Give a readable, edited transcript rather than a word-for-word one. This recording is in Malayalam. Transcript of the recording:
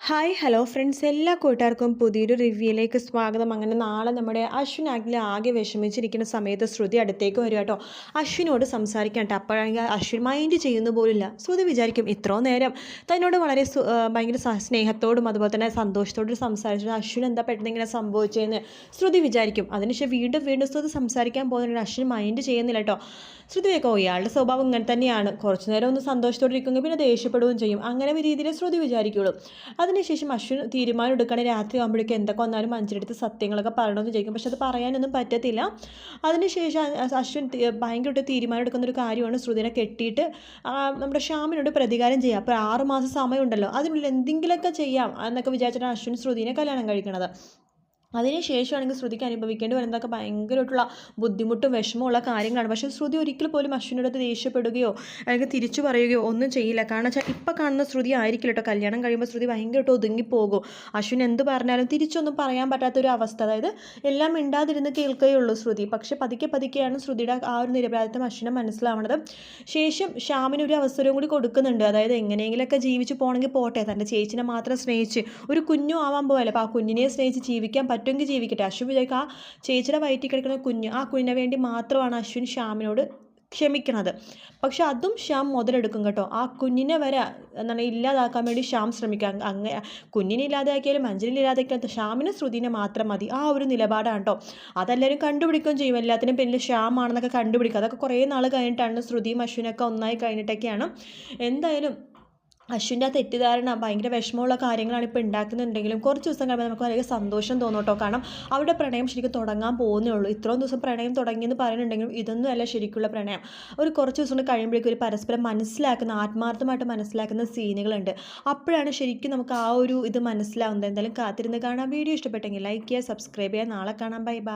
ഹായ് ഹലോ ഫ്രണ്ട്സ്, എല്ലാ കൂട്ടുകാർക്കും പുതിയൊരു റിവ്യൂയിലേക്ക് സ്വാഗതം. അങ്ങനെ നാളെ നമ്മുടെ അശ്വിൻ ആകെ വിഷമിച്ചിരിക്കുന്ന സമയത്ത് ശ്രുതി അടുത്തേക്ക് വരിക കേട്ടോ. അശ്വിനോട് സംസാരിക്കാൻ കേട്ടോ. അപ്പോഴാണെങ്കിൽ അശ്വിൻ മൈൻഡ് ചെയ്യുന്ന പോലില്ല. ശ്രുതി വിചാരിക്കും ഇത്രയും നേരം തന്നോട് വളരെ ഭയങ്കര സ്നേഹത്തോടും അതുപോലെ തന്നെ സന്തോഷത്തോടും സംസാരിച്ചിട്ട് അശ്വിൻ എന്താ പെട്ടെന്ന് ഇങ്ങനെ സംഭവിച്ചതെന്ന് ശ്രുതി വിചാരിക്കും. അതിനുശേഷം വീണ്ടും ശ്രുതി സംസാരിക്കാൻ പോകുന്നുണ്ട്. അശ്വിൻ മൈൻഡ് ചെയ്യുന്നില്ല കേട്ടോ. ശ്രുതി കേൾക്കും ഇയാളുടെ സ്വഭാവം ഇങ്ങനെ തന്നെയാണ്, കുറച്ച് നേരം ഒന്ന് സന്തോഷത്തോടെ ഇരിക്കുമെങ്കിൽ പിന്നെ ദേഷ്യപ്പെടുകയും ചെയ്യും. അങ്ങനെ ഒരു രീതിയിൽ ശ്രുതി വിചാരിക്കുള്ളൂ. അതിനുശേഷം അശ്വിൻ തീരുമാനം എടുക്കുകയാണെങ്കിൽ രാത്രി ആകുമ്പോഴേക്കും എന്തൊക്കെ വന്നാലും മഞ്ജുരടുത്ത് സത്യങ്ങളൊക്കെ പറയണമെന്ന് വിചാരിക്കും. പക്ഷെ അത് പറയാനൊന്നും പറ്റത്തില്ല. അതിനുശേഷം അശ്വിൻ ഭയങ്കരമായിട്ട് തീരുമാനം എടുക്കുന്ന ഒരു കാര്യമാണ് ശ്രുതിനെ കെട്ടിയിട്ട് നമ്മുടെ ശ്യാമിനോട് പ്രതികാരം ചെയ്യുക. അപ്പോൾ 6 മാസം സമയമുണ്ടല്ലോ, അതിനുള്ളിൽ എന്തെങ്കിലുമൊക്കെ ചെയ്യാം എന്നൊക്കെ വിചാരിച്ചിട്ടാണ് അശ്വിൻ ശ്രുതിനെ കല്യാണം കഴിക്കുന്നത്. അതിന് ശേഷമാണെങ്കിൽ ശ്രുതിക്ക് അനുഭവിക്കേണ്ടി വരുന്നതൊക്കെ ഭയങ്കരമായിട്ടുള്ള ബുദ്ധിമുട്ടും വിഷമമുള്ള കാര്യങ്ങളാണ്. പക്ഷേ ശ്രുതി ഒരിക്കൽ പോലും അശ്വിനോട് ദേഷ്യപ്പെടുകയോ അല്ലെങ്കിൽ തിരിച്ചു പറയുകയോ ഒന്നും ചെയ്യില്ല. കാരണം വെച്ചാൽ ഇപ്പം കാണുന്ന ശ്രുതി ആയിരിക്കില്ല കേട്ടോ. കല്യാണം കഴിയുമ്പോൾ ശ്രുതി ഭയങ്കരമായിട്ട് ഒതുങ്ങിപ്പോകും. അശ്വിൻ എന്ത് പറഞ്ഞാലും തിരിച്ചൊന്നും പറയാൻ പറ്റാത്തൊരു അവസ്ഥ, അതായത് എല്ലാം മിണ്ടാതിരുന്ന് കേൾക്കുകയുള്ളൂ ശ്രുതി. പക്ഷേ പതുക്കെയാണ് ശ്രുതിയുടെ ആ ഒരു നിരപരാധിത്വം അശ്വിനെ മനസ്സിലാവുന്നത്. ശേഷം ശ്യാമിന് ഒരു അവസരവും കൂടി കൊടുക്കുന്നുണ്ട്. അതായത് എങ്ങനെയെങ്കിലുമൊക്കെ ജീവിച്ച് പോകണമെങ്കിൽ പോട്ടെ, തൻ്റെ ചേച്ചിനെ മാത്രം സ്നേഹിച്ച് ഒരു കുഞ്ഞും ആവാൻ പോയല്ലോ, അപ്പോൾ ആ കുഞ്ഞിനെ സ്നേഹിച്ച് ജീവിക്കാൻ പറ്റുമെങ്കിൽ ജീവിക്കട്ടെ. അശ്വിൻ വിചാരിക്കും ആ ചേച്ചിയുടെ വയറ്റിൽ കിടക്കുന്ന ആ കുഞ്ഞിനെ വേണ്ടി മാത്രമാണ് അശ്വിൻ ശ്യാമിനോട് ക്ഷമിക്കണത്. പക്ഷെ അതും ശ്യാം മുതലെടുക്കും കേട്ടോ. ആ കുഞ്ഞിനെ വരെ എന്താണ് ഇല്ലാതാക്കാൻ വേണ്ടി ശ്യാം ശ്രമിക്കാം. അങ്ങനെ കുഞ്ഞിനെ ഇല്ലാതാക്കിയാലും മഞ്ജരിനെ ഇല്ലാതാക്കിയാലും ശ്യാമിന് ശ്രുതിനെ മാത്രം മതി, ആ ഒരു നിലപാടാണ് കേട്ടോ. അതെല്ലാവരും കണ്ടുപിടിക്കുകയും ചെയ്യും. എല്ലാത്തിനും പിന്നിൽ ശ്യാമാണെന്നൊക്കെ കണ്ടുപിടിക്കുക. അതൊക്കെ കുറേ നാൾ കഴിഞ്ഞിട്ടാണ്. ശ്രുതിയും അശ്വിനൊക്കെ ഒന്നായി കഴിഞ്ഞിട്ടൊക്കെയാണ്. എന്തായാലും അശ്വിൻ്റെ ആ തെറ്റിദ്ധാരണ ഭയങ്കര വിഷമമുള്ള കാര്യങ്ങളാണ് ഇപ്പോൾ ഉണ്ടാക്കുന്നുണ്ടെങ്കിലും കുറച്ച് ദിവസം കഴിയുമ്പോൾ നമുക്ക് വളരെ സന്തോഷം തോന്നും കേട്ടോ. കാരണം അവരുടെ പ്രണയം ശരിക്കും തുടങ്ങാൻ പോകുന്നേ ഉള്ളൂ. ഇത്രയും ദിവസം പ്രണയം തുടങ്ങിയെന്ന് പറയുന്നുണ്ടെങ്കിലും ഇതൊന്നും അല്ല ശരിക്കുള്ള പ്രണയം. ഒരു കുറച്ച് ദിവസം കൊണ്ട് കഴിയുമ്പോഴേക്കും ഒരു പരസ്പരം മനസ്സിലാക്കുന്ന, ആത്മാർത്ഥമായിട്ട് മനസ്സിലാക്കുന്ന സീനുകളുണ്ട്. അപ്പോഴാണ് ശരിക്കും നമുക്ക് ആ ഒരു ഇത് മനസ്സിലാവുന്നത്. എന്തായാലും കാത്തിരുന്ന് കാണാം. വീഡിയോ ഇഷ്ടപ്പെട്ടെങ്കിൽ ലൈക്ക് ചെയ്യുക, സബ്സ്ക്രൈബ് ചെയ്യുക. നാളെ കാണാം. Bye bye.